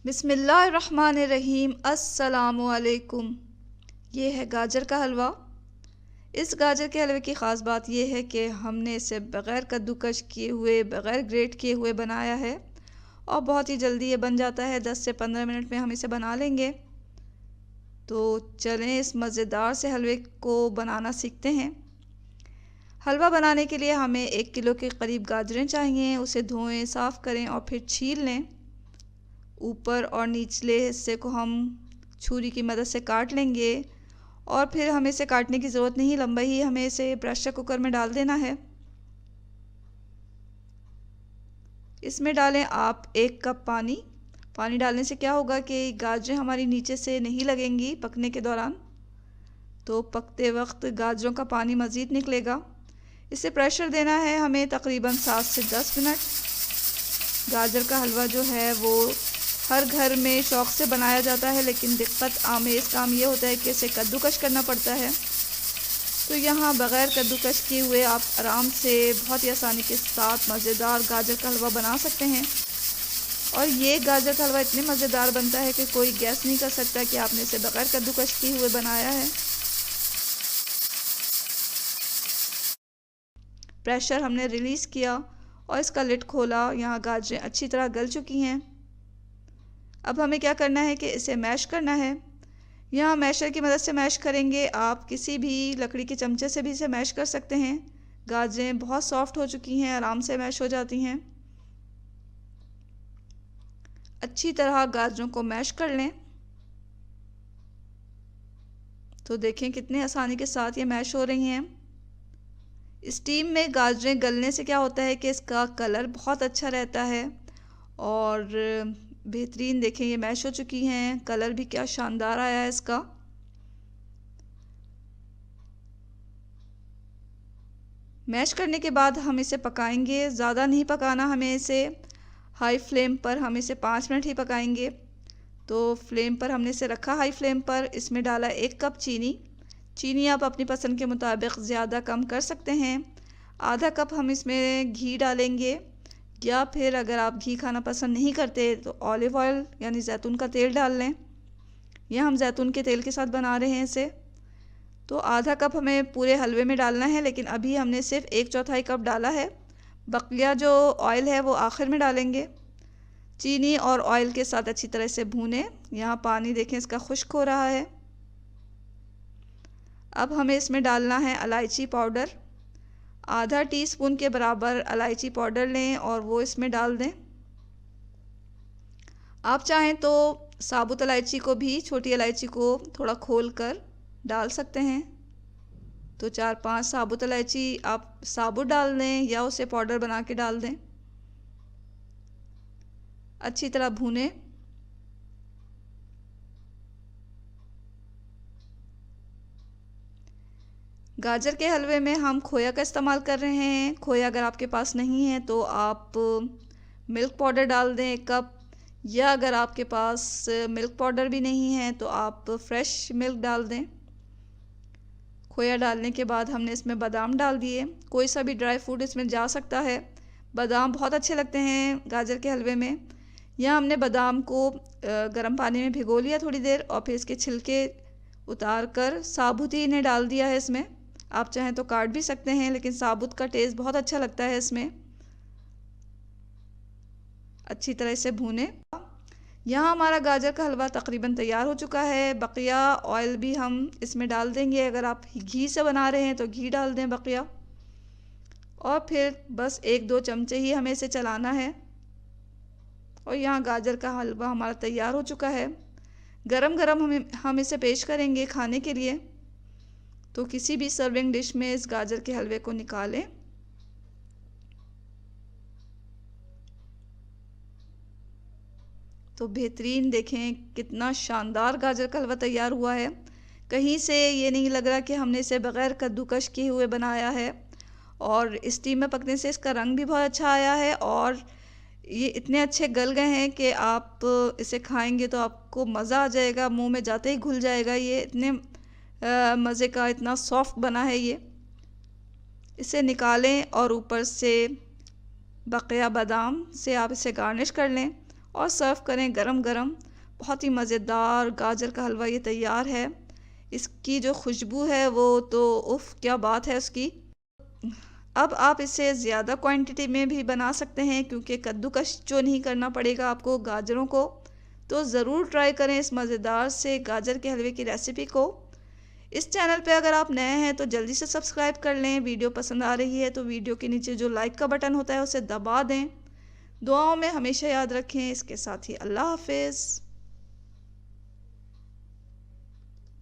बिस्मिल्लाहिर्रहमानिर्रहीम। अस्सलामुअलैकुम। ये है गाजर का हलवा। इस गाजर के हलवे की ख़ास बात यह है कि हमने इसे बग़ैर कद्दूकस किए हुए, बग़ैर ग्रेट किए हुए बनाया है और बहुत ही जल्दी ये बन जाता है। 10 से 15 मिनट में हम इसे बना लेंगे। तो चलें इस मज़ेदार से हलवे को बनाना सीखते हैं। हलवा बनाने के लिए हमें 1 किलो के करीब गाजरें चाहिए। उसे धोएं, साफ़ करें और फिर छील लें। ऊपर और निचले हिस्से को हम छुरी की मदद से काट लेंगे और फिर हमें इसे काटने की ज़रूरत नहीं, लंबा ही हमें इसे प्रेशर कुकर में डाल देना है। इसमें डालें आप 1 कप पानी। पानी डालने से क्या होगा कि गाजरें हमारी नीचे से नहीं लगेंगी पकने के दौरान, तो पकते वक्त गाजरों का पानी मज़ीद निकलेगा। इसे प्रेशर देना है हमें तकरीबन 7 से 10 मिनट। गाजर का हलवा जो है वो हर घर में शौक़ से बनाया जाता है, लेकिन दिक्कत आमेज़ काम ये होता है कि इसे कद्दूकस करना पड़ता है। तो यहाँ बग़ैर कद्दूकस किए हुए आप आराम से बहुत ही आसानी के साथ मज़ेदार गाजर का हलवा बना सकते हैं। और ये गाजर का हलवा इतने मज़ेदार बनता है कि कोई गैस नहीं कर सकता कि आपने इसे बग़ैर कद्दूकस किए हुए बनाया है। प्रेशर हमने रिलीज़ किया और इसका लिड खोला। यहाँ गाजरें अच्छी तरह गल चुकी हैं। अब हमें क्या करना है कि इसे मैश करना है। यहाँ मैशर की मदद से मैश करेंगे। आप किसी भी लकड़ी के चमचे से भी इसे मैश कर सकते हैं। गाजरें बहुत सॉफ्ट हो चुकी हैं, आराम से मैश हो जाती हैं। अच्छी तरह गाजरों को मैश कर लें। तो देखें कितने आसानी के साथ ये मैश हो रही हैं। स्टीम में गाजरें गलने से क्या होता है कि इसका कलर बहुत अच्छा रहता है और बेहतरीन। देखें ये मैश हो चुकी हैं, कलर भी क्या शानदार आया है इसका। मैश करने के बाद हम इसे पकाएंगे। ज़्यादा नहीं पकाना हमें इसे, हाई फ्लेम पर हम इसे 5 मिनट ही पकाएंगे। तो फ्लेम पर हमने इसे रखा हाई फ्लेम पर। इसमें डाला 1 कप चीनी। चीनी आप अपनी पसंद के मुताबिक ज़्यादा कम कर सकते हैं। आधा कप हम इसमें घी डालेंगे, या फिर अगर आप घी खाना पसंद नहीं करते तो ऑलिव ऑयल यानी जैतून का तेल डाल लें। यह हम जैतून के तेल के साथ बना रहे हैं इसे। तो आधा कप हमें पूरे हलवे में डालना है, लेकिन अभी हमने सिर्फ 1/4 कप डाला है। बकिया जो ऑयल है वो आखिर में डालेंगे। चीनी और ऑयल के साथ अच्छी तरह से भूनें। यहाँ पानी देखें इसका खुश्क हो रहा है। अब हमें इसमें डालना है इलायची पाउडर। आधा टीस्पून के बराबर इलायची पाउडर लें और वो इसमें डाल दें। आप चाहें तो साबुत इलायची को भी, छोटी इलायची को थोड़ा खोल कर डाल सकते हैं। तो 4-5 साबुत इलायची आप साबुत डाल दें या उसे पाउडर बना के डाल दें। अच्छी तरह भूनें। गाजर के हलवे में हम खोया का इस्तेमाल कर रहे हैं। खोया अगर आपके पास नहीं है तो आप मिल्क पाउडर डाल दें 1 कप, या अगर आपके पास मिल्क पाउडर भी नहीं है तो आप फ्रेश मिल्क डाल दें। खोया डालने के बाद हमने इसमें बादाम डाल दिए। कोई सा भी ड्राई फ्रूट इसमें जा सकता है। बादाम बहुत अच्छे लगते हैं गाजर के हलवे में। यहाँ हमने बादाम को गर्म पानी में भिगो लिया थोड़ी देर और फिर इसके छिलके उतार कर साबुत ही इन्हें डाल दिया है इसमें। आप चाहें तो काट भी सकते हैं, लेकिन साबुत का टेस्ट बहुत अच्छा लगता है इसमें। अच्छी तरह से भूनें। यहाँ हमारा गाजर का हलवा तकरीबन तैयार हो चुका है। बकिया ऑयल भी हम इसमें डाल देंगे। अगर आप घी से बना रहे हैं तो घी डाल दें बकिया, और फिर बस 1-2 चमचे ही हमें इसे चलाना है। और यहाँ गाजर का हलवा हमारा तैयार हो चुका है। गरम गरम हम इसे पेश करेंगे खाने के लिए। तो किसी भी सर्विंग डिश में इस गाजर के हलवे को निकालें। तो बेहतरीन, देखें कितना शानदार गाजर का हलवा तैयार हुआ है। कहीं से ये नहीं लग रहा कि हमने इसे बग़ैर कद्दूकस किए हुए बनाया है। और स्टीम में पकने से इसका रंग भी बहुत अच्छा आया है और ये इतने अच्छे गल गए हैं कि आप इसे खाएंगे तो आपको मज़ा आ जाएगा, मुंह में जाते ही घुल जाएगा। ये इतने मज़े का, इतना सॉफ्ट बना है ये। इसे निकालें और ऊपर से बकिया बादाम से आप इसे गार्निश कर लें और सर्व करें गरम गरम। बहुत ही मज़ेदार गाजर का हलवा ये तैयार है। इसकी जो खुशबू है वो तो उफ़ क्या बात है उसकी। अब आप इसे ज़्यादा क्वांटिटी में भी बना सकते हैं क्योंकि कद्दूकस जो नहीं करना पड़ेगा आपको गाजरों को। तो ज़रूर ट्राई करें इस मज़ेदार से गाजर के हलवे की रेसिपी को। इस चैनल पे अगर आप नए हैं तो जल्दी से सब्सक्राइब कर लें। वीडियो पसंद आ रही है तो वीडियो के नीचे जो लाइक का बटन होता है उसे दबा दें। दुआओं में हमेशा याद रखें। इसके साथ ही अल्लाह हाफिज़।